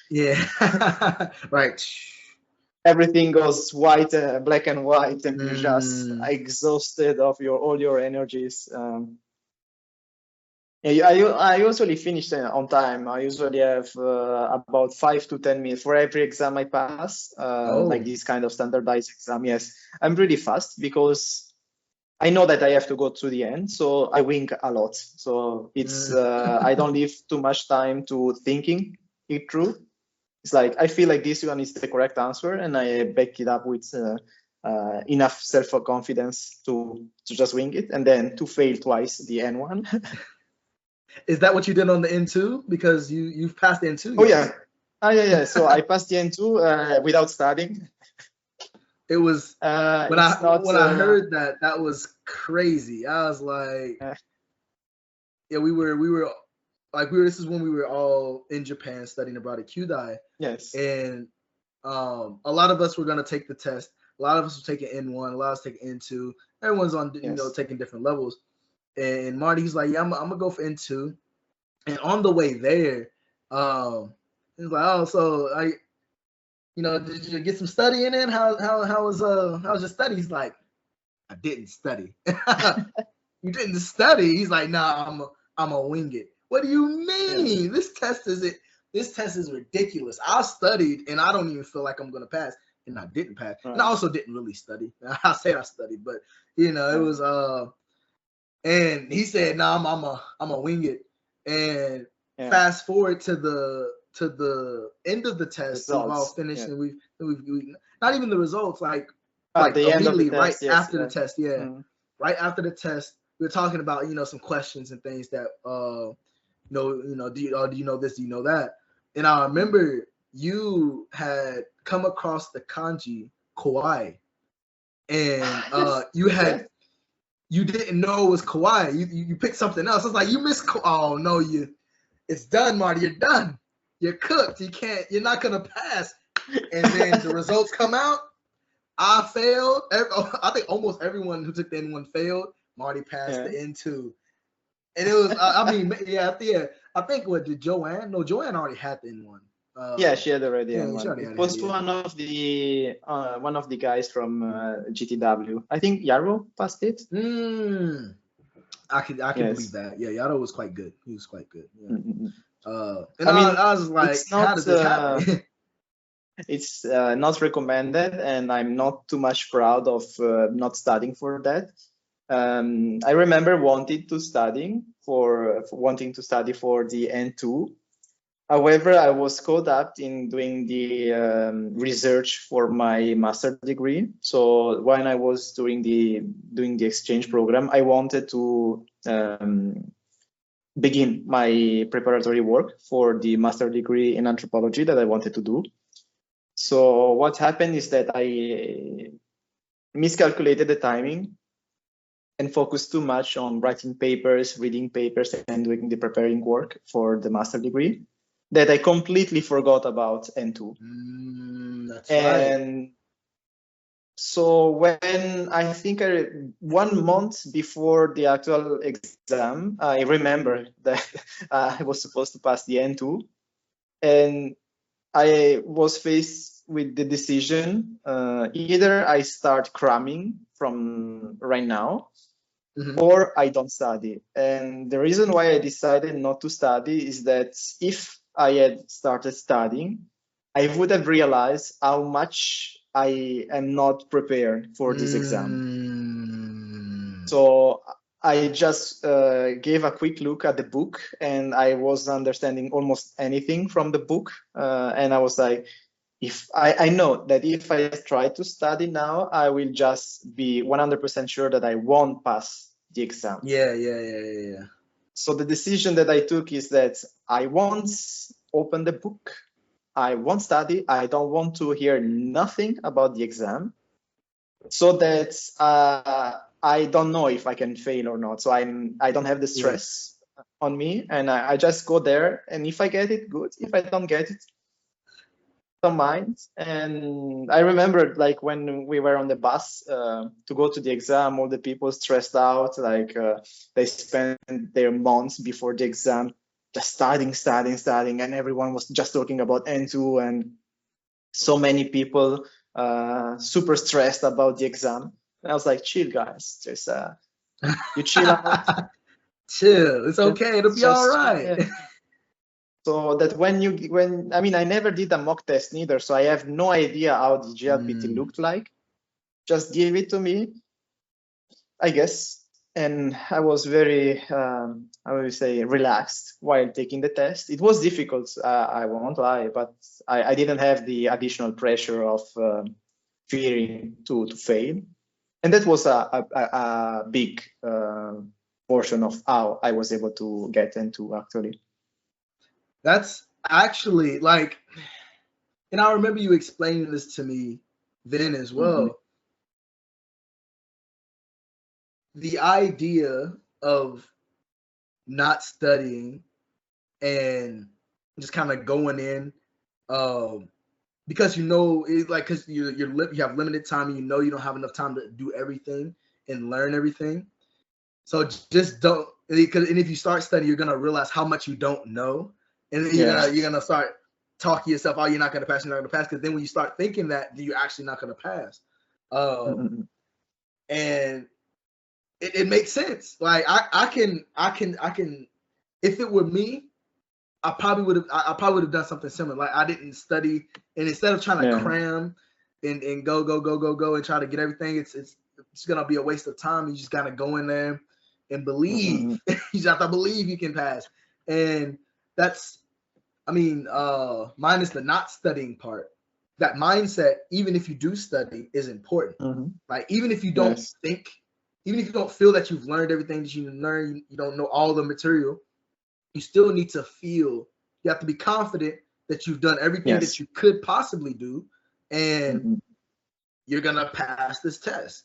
right. Everything goes white, black and white, and you're just exhausted of all your energies. I usually finish on time. I usually have about 5 to 10 minutes for every exam I pass, like this kind of standardized exam. Yes, I'm really fast because I know that I have to go to the end, so I wing a lot. So it's I don't leave too much time to thinking it through. It's like I feel like this one is the correct answer, and I back it up with enough self-confidence to just wing it, and then to fail twice the N one. Is that what you did on the N2? Because you've passed the N2. Oh yeah. Yeah. So I passed the N2 without studying. It was when I heard that was crazy. I was like, we were this is when we were all in Japan studying abroad at Kyudai. Yes. And a lot of us were gonna take the test. A lot of us were taking N1. A lot of us taking N2. Everyone's on taking different levels. And Marty's like, yeah, I'm gonna go for N2. And on the way there, he's like, oh, so did you get some studying in? How was your study? He's like, I didn't study. You didn't study? He's like, nah, I'm a wing it. What do you mean? Yeah. This test is ridiculous. I studied and I don't even feel like I'm gonna pass. And I didn't pass. Right. And I also didn't really study. I said I studied, but it was and he said, "No, I'm a wing it." And fast forward to the end of the test, we've all finished, and we've not even the results, like the immediately right after the test, right after the test, we were talking about some questions and things that do you know this, do you know that? And I remember you had come across the kanji kawaii, and you didn't know it was kawaii. You picked something else. It's like you missed. Oh no, it's done, Marty. You're done. You're cooked. You're not gonna pass. And then the results come out. I failed. I think almost everyone who took the N1 failed. Marty passed the N2. And it was. I think what did Joanne? No, Joanne already had the N1. She had already N1. It was one of the guys from GTW. I think Yaro passed it. I can believe that. Yeah, Yaro was quite good. He was quite good. Yeah. And I was like, how does this happen? It's not recommended, and I'm not too much proud of not studying for that. I remember wanting to study for the N2. However, I was caught up in doing the research for my master degree. So when I was doing the exchange program, I wanted to begin my preparatory work for the master degree in anthropology that I wanted to do. So what happened is that I miscalculated the timing and focused too much on writing papers, reading papers, and doing the preparing work for the master degree, that I completely forgot about N2. That's right. So when I think 1 month before the actual exam, I remember that I was supposed to pass the N2, and I was faced with the decision, either I start cramming from right now, or I don't study. And the reason why I decided not to study is that if I had started studying, I would have realized how much I am not prepared for this exam. So I just gave a quick look at the book, and I was understanding almost anything from the book. And I was like, if I know that if I try to study now, I will just be 100% sure that I won't pass the exam. Yeah. So the decision that I took is that I won't open the book. I won't study. I don't want to hear nothing about the exam, so that I don't know if I can fail or not. So I don't have the stress on me, and I just go there. And if I get it, good. If I don't get it, don't mind. And I remember, like, when we were on the bus to go to the exam, all the people stressed out, like they spent their months before the exam just studying, and everyone was just talking about N2, and so many people super stressed about the exam. And I was like, chill, guys, just you chill out. Chill, it's okay, it'll be all right. Yeah. So that I never did a mock test neither, so I have no idea how the JLPT looked like. Just give it to me, I guess. And I was very, I would say, relaxed while taking the test. It was difficult, I won't lie, but I didn't have the additional pressure of fearing to fail. And that was a big portion of how I was able to get into, actually. That's actually like, and I remember you explaining this to me then as well. The idea of not studying and just kind of going in, because because you have limited time, and you don't have enough time to do everything and learn everything. So just don't, and if you start studying, you're gonna realize how much you don't know, and then you're gonna start talking yourself, oh, you're not gonna pass, because then when you start thinking that, you're actually not gonna pass. And it makes sense. Like I can, if it were me, I probably would have done something similar. Like I didn't study, and instead of trying to cram and go and try to get everything, it's gonna be a waste of time. You just gotta go in there and believe. You just have to believe you can pass. And that's, minus the not studying part, that mindset, even if you do study, is important. Like even if you don't think, even if you don't feel that you've learned everything that you learn, you don't know all the material, you still need to feel, you have to be confident that you've done everything that you could possibly do, and you're gonna pass this test.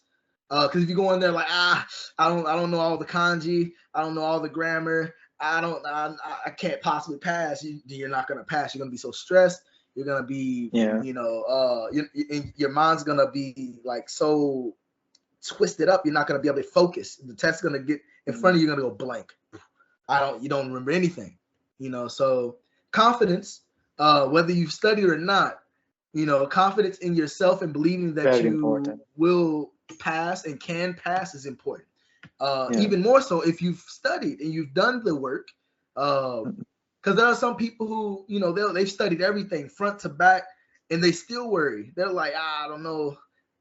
Because if you go in there like, I don't know all the kanji, I don't know all the grammar, I can't possibly pass, you're not gonna pass. You're gonna be so stressed. You're gonna be, your mind's gonna be like so twisted up. You're not gonna be able to focus. The test's gonna get in front of you. You're gonna go blank. You don't remember anything. So confidence, whether you've studied or not, confidence in yourself and believing that you will pass and can pass is important. Even more so if you've studied and you've done the work. Because there are some people who, they've studied everything front to back, and they still worry. They're like, I don't know,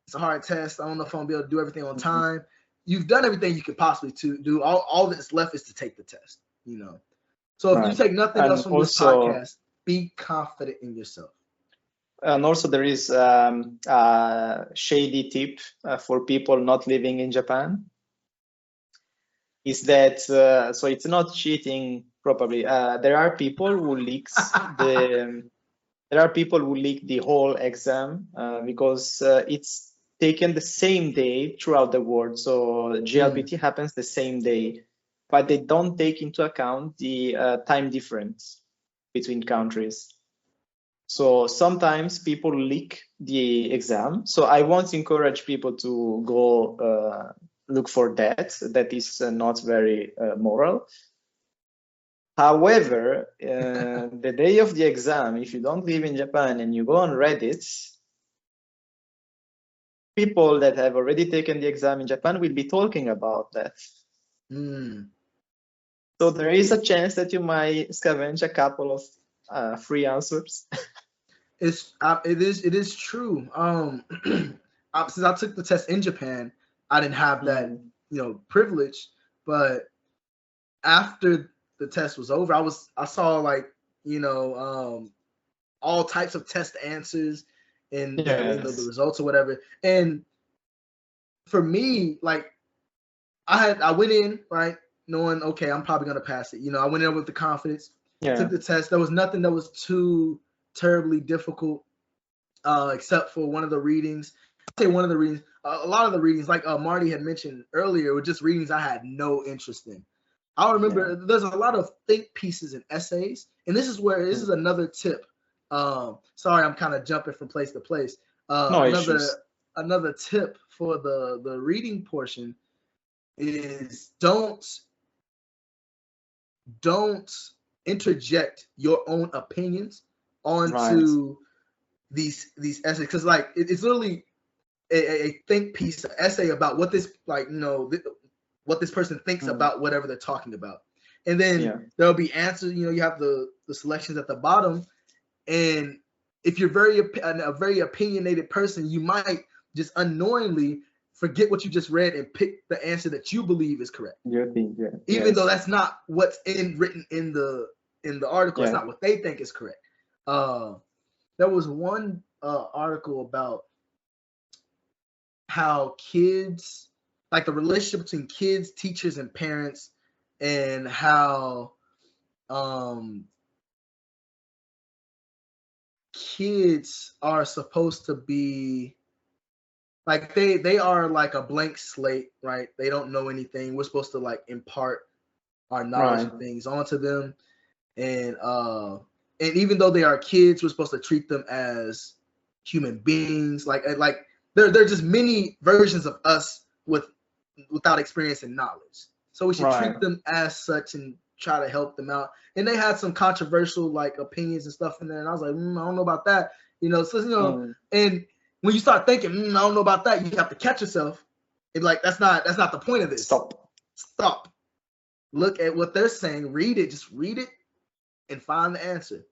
it's a hard test. I don't know if I'm gonna be able to do everything on time. You've done everything you could possibly do. All that's left is to take the test. So if you take nothing else from this podcast, be confident in yourself. And also there is a shady tip for people not living in Japan. Is that so? It's not cheating. Probably there are people who leak the whole exam because it's taken the same day throughout the world. So JLPT happens the same day, but they don't take into account the time difference between countries. So sometimes people leak the exam. So I won't encourage people to go look for that. That is not very moral. However, the day of the exam, if you don't live in Japan and you go on Reddit, people that have already taken the exam in Japan will be talking about that. So there is a chance that you might scavenge a couple of free answers. It is true. Since I took the test in Japan, I didn't have that privilege. But after the test was over, I saw like all types of test answers and the results or whatever. And for me, like I went in right knowing, okay, I'm probably gonna pass it. I went in with the confidence. Took the test. There was nothing that was too terribly difficult, except for one of the readings. I'd say one of the readings. A lot of the readings, like Marty had mentioned earlier, were just readings I had no interest in. I remember there's a lot of think pieces and essays, and this is another tip. Sorry, I'm kind of jumping from place to place. Another tip for the reading portion is don't interject your own opinions onto these essays, because like it's literally a think piece, an essay about what this what this person thinks about whatever they're talking about, and then there'll be answers. You have the selections at the bottom, and if you're a very opinionated person, you might just unknowingly forget what you just read and pick the answer that you believe is correct. Even though that's not what's written in the article. It's not what they think is correct. There was one article about how kids, like the relationship between kids, teachers, and parents, and how kids are supposed to be like they are like a blank slate, right? They don't know anything. We're supposed to like impart our knowledge and things onto them, and even though they are kids, we're supposed to treat them as human beings. Like they're just many versions of us without experience and knowledge. So we should treat them as such and try to help them out. And they had some controversial like opinions and stuff in there, and I was like, I don't know about that. And when you start thinking, I don't know about that, you have to catch yourself. And like that's not the point of this. Stop. Look at what they're saying. Read it. Just read it and find the answer.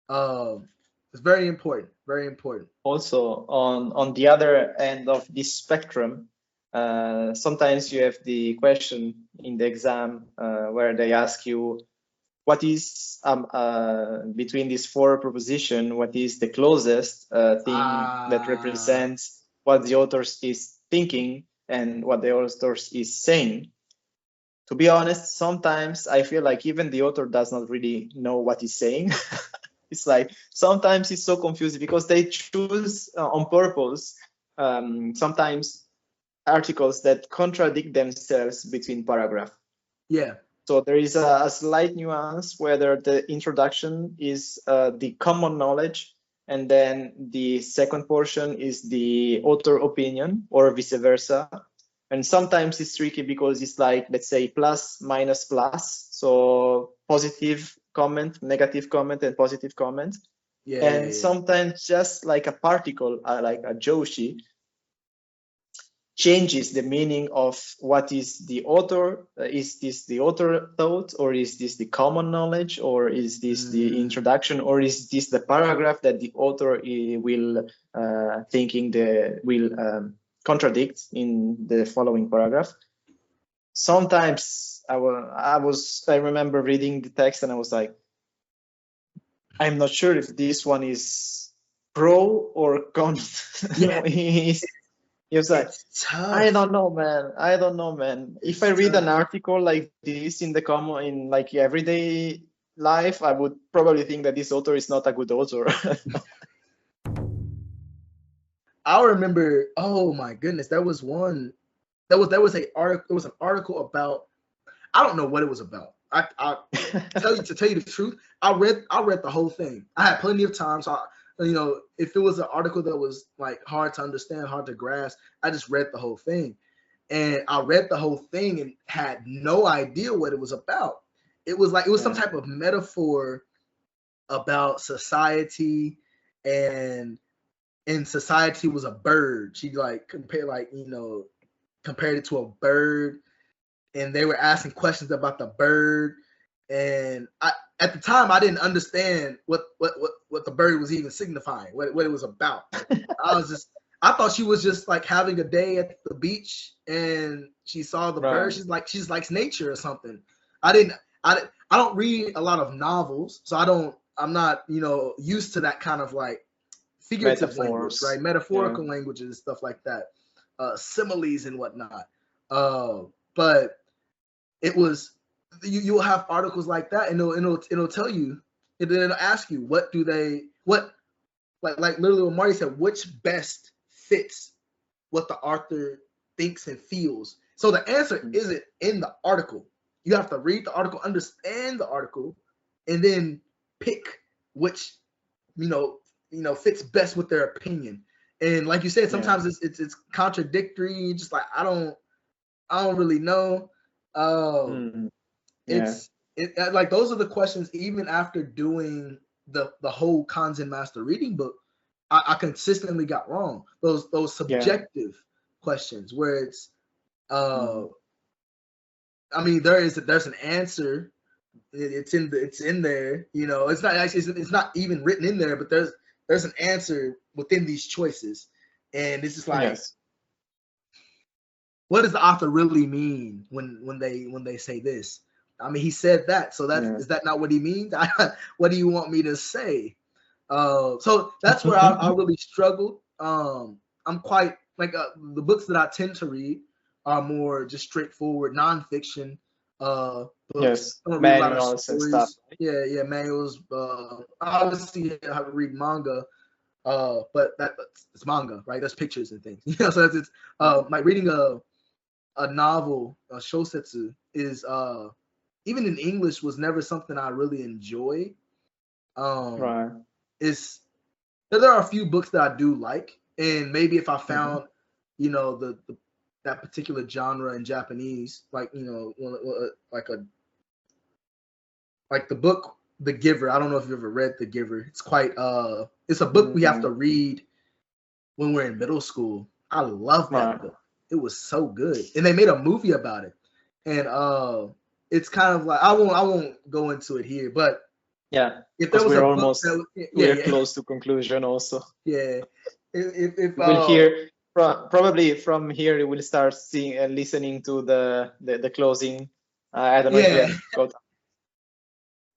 It's very important. Very important. Also, on the other end of this spectrum, sometimes you have the question in the exam where they ask you, what is between these four propositions, what is the closest thing that represents what the author is thinking and what the author is saying? To be honest, sometimes I feel like even the author does not really know what he's saying. It's like sometimes it's so confusing because they choose on purpose sometimes articles that contradict themselves between paragraphs. Yeah. So there is a slight nuance whether the introduction is the common knowledge, and then the second portion is the author opinion, or vice versa. And sometimes it's tricky because it's like, let's say, plus, minus, plus. So positive comment, negative comment, and positive comment. Sometimes just like a particle, like a Joshi, changes the meaning of what is the author. Is this the author thought, or is this the common knowledge, or is this the introduction, or is this the paragraph that the author will contradict in the following paragraph? Sometimes I remember reading the text and I was like, I'm not sure if this one is pro or con. He was like, I don't know, man. If I read an article like this in like everyday life, I would probably think that this author is not a good author. I remember, oh my goodness, there was an article about, I don't know what it was about. I tell you the truth, I read the whole thing. I had plenty of time, so if it was an article that was like hard to understand, hard to grasp, I just read the whole thing. And I read the whole thing and had no idea what it was about. It was some type of metaphor about society and in society was a bird. She like compared it to a bird, and they were asking questions about the bird. And at the time I didn't understand what the bird was even signifying, what it was about. I thought she was just like having a day at the beach and she saw the bird. She's like, she just likes nature or something. I don't read a lot of novels, so I'm not, used to that kind of like figurative language, right? Metaphorical languages and stuff like that, similes and whatnot. But it was, you'll have articles like that, and it'll tell you, it'll ask you, like literally what Marty said, which best fits what the author thinks and feels. So the answer isn't in the article. You have to read the article, understand the article, and then pick which fits best with their opinion. And like you said, sometimes it's contradictory. Just like I don't really know. It's like those are the questions. Even after doing the whole Kanzen Master Reading book, I consistently got wrong. Those subjective questions where it's I mean, there's an answer. It's in there. It's not even written in there, but there's an answer within these choices, and it's just like, what does the author really mean when they say this? I mean, he said that, so is that not what he means? What do you want me to say? So that's where I really struggled. I'm quite like the books that I tend to read are more just straightforward nonfiction books. Yes, manuals and stuff. Yeah, manuals. Obviously, I have to read manga, but it's manga, right? That's pictures and things. So it's like reading a novel, a shosetsu, is even in English was never something I really enjoy. Right. There are a few books that I do like, and maybe if I found, that particular genre in Japanese, like like the book The Giver. I don't know if you've ever read The Giver. It's quite it's a book we have to read when we're in middle school. I love that book. It was so good, and they made a movie about it. And it's kind of like I won't go into it here, but if there was we're close to conclusion also. Yeah, if we'll hear probably from here we will start seeing and listening to the closing. I don't know if you have got.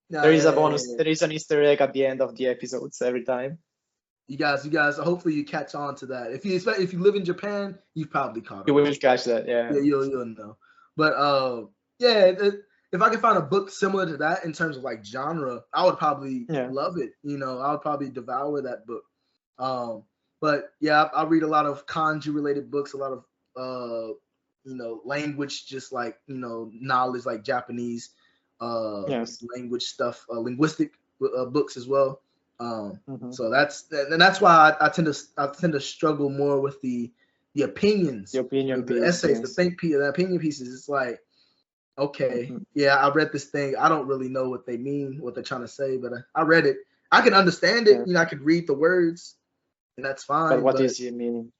There is a bonus. There is an Easter egg at the end of the episodes every time. You guys. Hopefully, you catch on to that. If you live in Japan, you've probably caught it. You will catch that, yeah. You'll know. But if I could find a book similar to that in terms of like genre, I would probably love it. I would probably devour that book. But I read a lot of kanji related books, a lot of language, just like knowledge, like Japanese language stuff, linguistic books as well. So that's why I tend to struggle more with the opinions, the essays, the opinion pieces. It's like, okay, I read this thing. I don't really know what they mean, what they're trying to say, but I read it. I can understand it. I could read the words, and that's fine. But what is your meaning?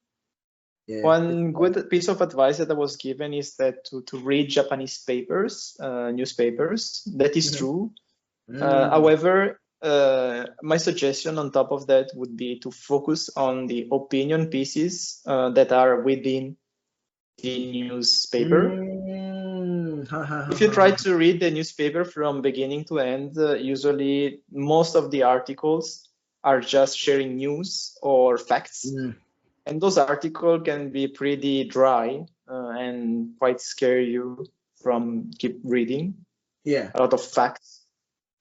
Yeah. One good piece of advice that I was given is that to read Japanese newspapers. That is true. However, my suggestion on top of that would be to focus on the opinion pieces that are within the newspaper. If you try to read the newspaper from beginning to end, usually most of the articles are just sharing news or facts. And those articles can be pretty dry and quite scare you from keep reading. A lot of facts,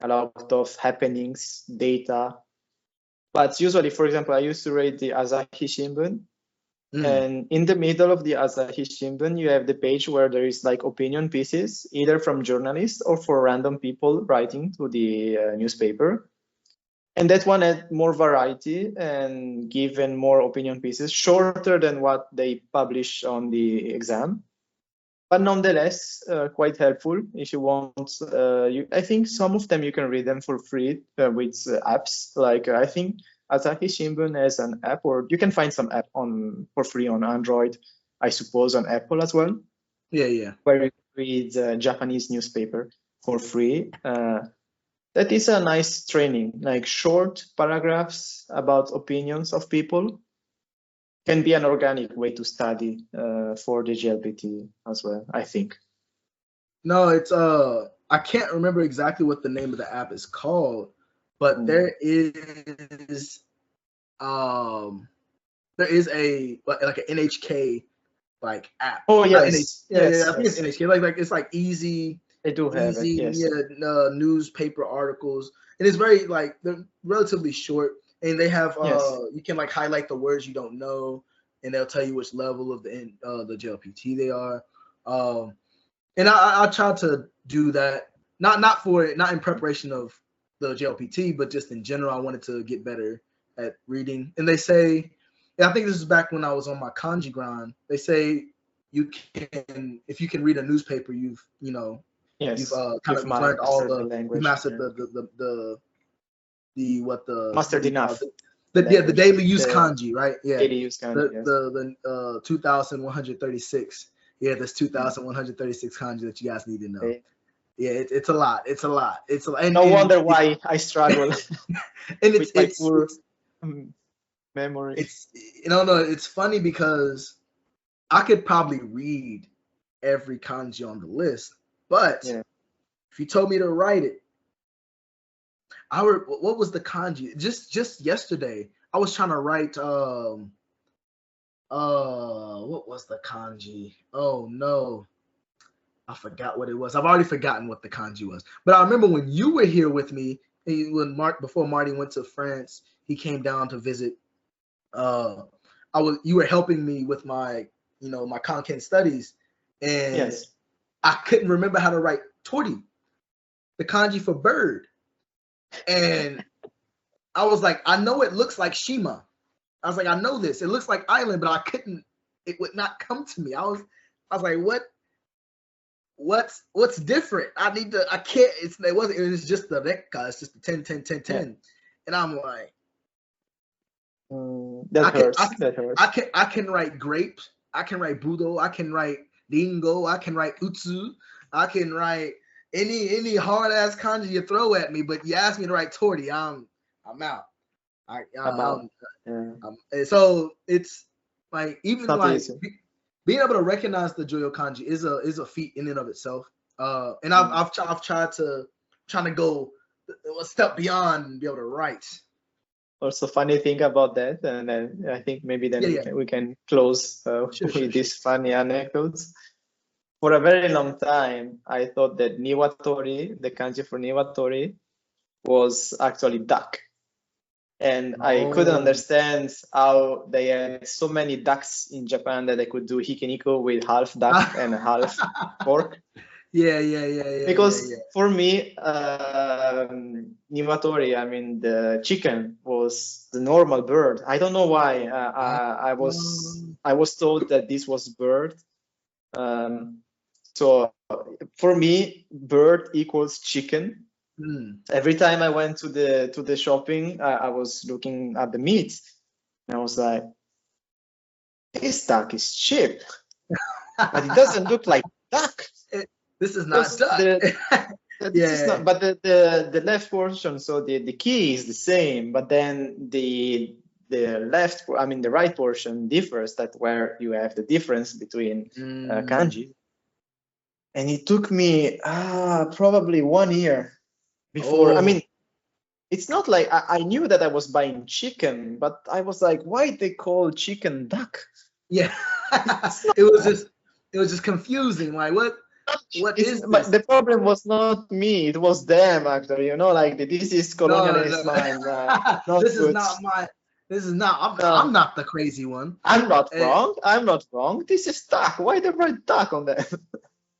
a lot of happenings, data. But usually, for example, I used to read the Asahi Shimbun. And in the middle of the Asahi Shimbun, you have the page where there is like opinion pieces, either from journalists or for random people writing to the newspaper. And that one had more variety and given more opinion pieces, shorter than what they publish on the exam. But nonetheless, quite helpful if you want. I think some of them you can read them for free with apps. Like I think Asahi Shimbun as an app, or you can find some app for free on Android, I suppose on Apple as well. Yeah. Where you read Japanese newspaper for free. That is a nice training, like short paragraphs about opinions of people can be an organic way to study for the JLPT as well, I think. No, it's I can't remember exactly what the name of the app is called, but there is a like an NHK like app. Oh yes, I think it's NHK. Like it's like easy. They do have it, yes. Newspaper articles, and it's very like they're relatively short, and they have you can like highlight the words you don't know, and they'll tell you which level of the JLPT they are. And I tried to do that, not in preparation of the JLPT, but just in general. I wanted to get better at reading. And they say, I think this is back when I was on my kanji grind. They say you can, if you can read a newspaper, you've learned all the language. You mastered the mastered enough. The daily use kanji, right? Yeah. Daily use kanji. The 2,136. Yeah, there's 2,136 kanji that you guys need to know. Okay. Yeah, it's a lot. It's a lot. No wonder why I struggle. And it's poor memory. It's funny because I could probably read every kanji on the list, but if you told me to write it, what was the kanji? Just yesterday, I was trying to write what was the kanji? Oh no, I forgot what it was. I've already forgotten what the kanji was. But I remember when you were here with me, before Marty went to France, he came down to visit. You were helping me with my my Kanken studies, and I couldn't remember how to write tori, the kanji for bird, and I was like, I know it looks like Shima. I was like, I know this. It looks like island, but I couldn't. It would not come to me. I was like, what's different? I can't. It wasn't. It was just the rekka. It's just the 10, 10, 10, 10. Yeah. And I'm like, that hurts. I can write grape. I can write budo. I can write ringo. I can write utsu. I can write any hard ass kanji you throw at me. But you ask me to write tori, I'm out. So it's like even like being able to recognize the Joyo kanji is a feat in and of itself. And I've tried to go a step beyond and be able to write. Also, funny thing about that, and then I think maybe we can close with these funny anecdotes. For a very long time, I thought that niwatori, the kanji for niwatori, was actually duck. And I couldn't understand how they had so many ducks in Japan that they could do hikiniku with half duck and half pork. Yeah. Because for me, niwatori, I mean the chicken, was the normal bird. I don't know why. I was told that this was bird. So for me, bird equals chicken. Every time I went to the shopping, I was looking at the meat, and I was like, this duck is cheap, but it doesn't look like duck. This is not duck. This is not, but the left portion, so the key is the same, but then the right portion differs. That's where you have the difference between kanji. And it took me probably 1 year before. I mean, it's not like I knew that I was buying chicken, but I was like, why they call chicken duck? Yeah, it was just confusing. Like what is this? But the problem was not me; it was them actually. Like this is colonialism. No. This is not. I'm not the crazy one. I'm not wrong. I'm not wrong. This is duck. Why they write duck on that?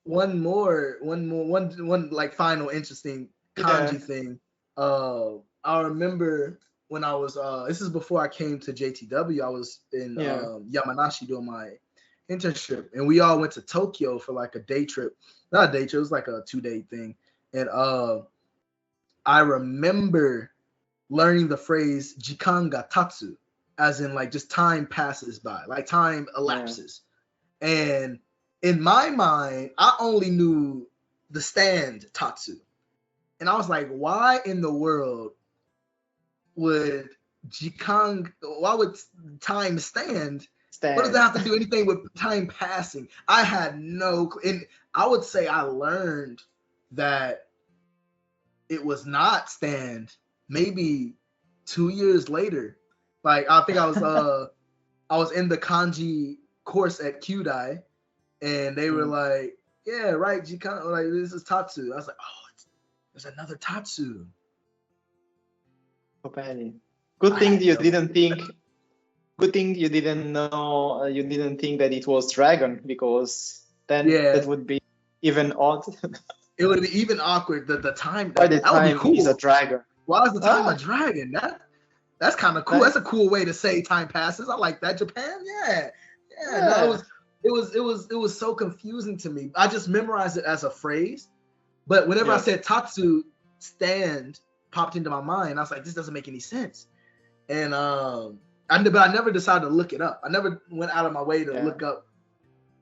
One like final interesting kanji thing. I remember when I was this is before I came to JTW. I was in Yamanashi doing my internship, and we all went to Tokyo for like a day trip. Not a day trip, it was like a 2-day thing. And I remember learning the phrase jikan ga tatsu, as in like just time passes by, like time elapses. And in my mind, I only knew the stand tatsu. And I was like, why in the world would why would time stand? What does that have to do anything with time passing? I had no, and I would say I learned that it was not stand maybe 2 years later. Like I think I was in the kanji course at Kyudai, and they were like, yeah, right, jikan, like this is tatsu. I was like, oh, there's another tatsu. Good thing you didn't think. Good thing you didn't know. You didn't think that it was dragon, because then that would be even odd. It would be even awkward. The time. Why the time cool. Is a dragon? Why is the time a dragon? That's kind of cool. That's a cool way to say time passes. I like that. Japan, yeah. No, it was so confusing to me. I just memorized it as a phrase, but whenever I said tatsu, stand popped into my mind. I was like, this doesn't make any sense, and I never decided to look it up. I never went out of my way to look up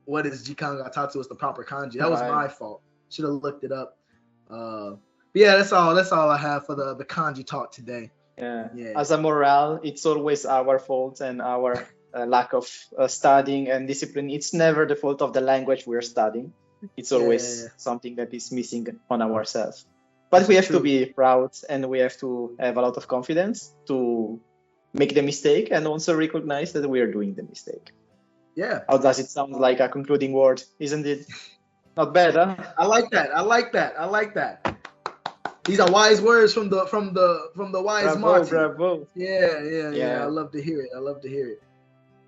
what is jikan ga tatsu is the proper kanji. That was my fault. Should have looked it up. But yeah, that's all I have for the kanji talk today. Yeah. As a morale, it's always our fault and our lack of studying and discipline. It's never the fault of the language we're studying. It's always something that is missing on ourselves. But we have to be proud, and we have to have a lot of confidence to make the mistake, and also recognize that we are doing the mistake. Yeah. How does it sound like a concluding word? Isn't it? Not bad, huh? I like that. These are wise words from the wise Marty. Bravo. Yeah. I love to hear it.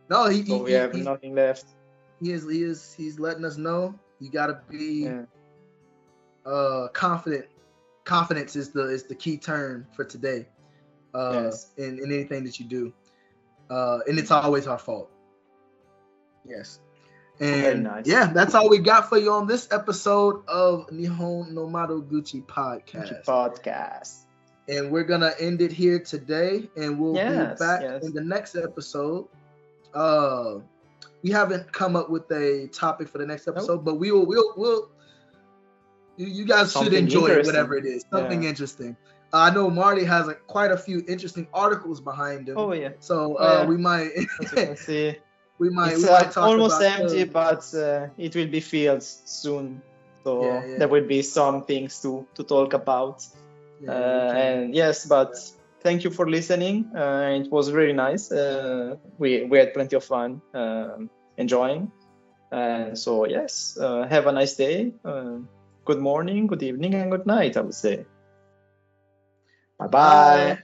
No, we have nothing left. He's letting us know you gotta be confident. Confidence is the key term for today. In anything that you do. And it's always our fault. Yes. And nice. That's all we got for you on this episode of Nihon no Madoguchi Podcast. And we're gonna end it here today, and we'll be back in the next episode. We haven't come up with a topic for the next episode, but we'll you guys should enjoy it, whatever it is. Something interesting. I know Marty has quite a few interesting articles behind him. Oh yeah. So we might. As you can see, we might talk almost about empty, but it will be filled soon. So there will be some things to talk about. But thank you for listening. It was very nice. We had plenty of fun enjoying. So have a nice day. Good morning, good evening, and good night, I would say. Bye-bye.